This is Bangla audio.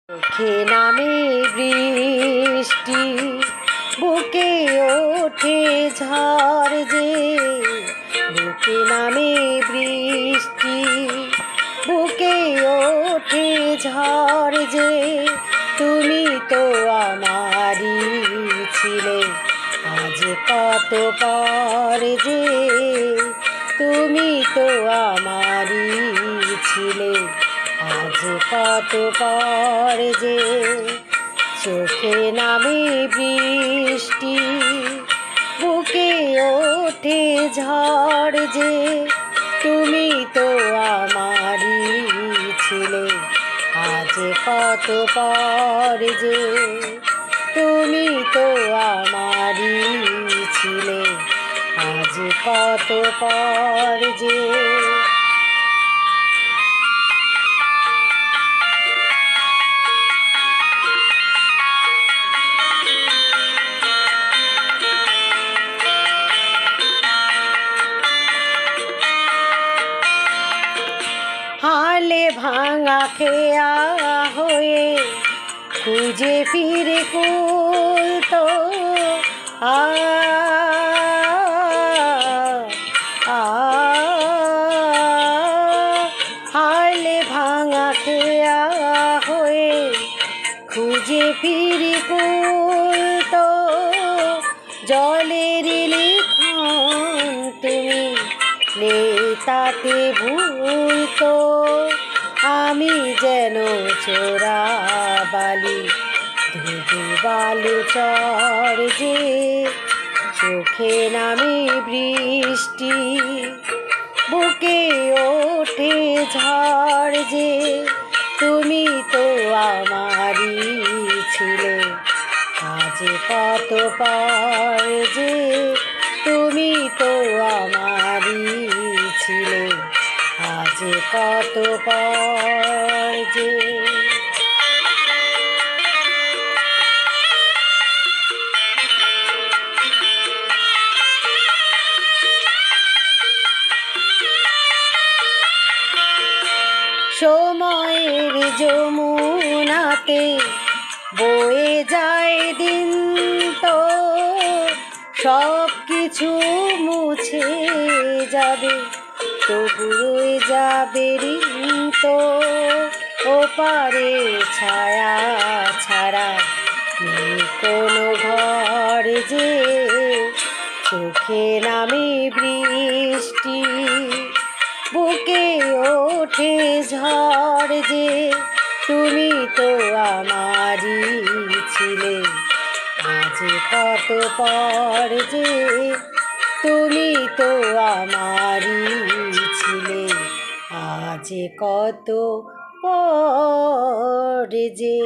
চোখে নামে বৃষ্টি, বুকে ওঠে ঝড় যে। বুকে নামে বৃষ্টি, বুকে ওঠে ঝড় যে। তুমি তো আমারই ছিলে, আজ কত পর যে। তুমি তো আমারই ছিলে, আজ কত পর যে। চোখে নামে বৃষ্টি, বুকে ওঠে ঝড় যে। তুমি তো আমারই ছিলে, আজ কত পর যে। তুমি তো আমারই ছিলে, আজ কত পর যে। হালে ভাঙা খেয়া হয়ে খুঁজে ফিরে কুল তো। হালে ভাঙা খেয়া হয়ে খুঁজে ফিরে কুল তো। জলের লিখন তুমি নেই তাতে ভুল তো। আমি যেন চোরা বালি, ধুধু বালু চর যে। চোখে নামে বৃষ্টি, বুকে ওঠে ঝড় যে। তুমি তো আমারই ছিলে, আজ কত পর যে। তুমি তো আমারই ছিলে, আজ কত পর যে। সময়ের যমুনাতে বয়ে যায় দিন তো। সব কিছু মুছে যাবে, তবু রয়ে যাবে ঋণ তো। ওপারে ছায়া ছাড়া নেই কোনো ঘর যে। চোখে নামে বৃষ্টি, বুকে ওঠে ঝড় যে। তুমি তো আমারই ছিলে, আজ কত পর যে। তুমি তো আমারই ছিলে, আজ কত পর যে।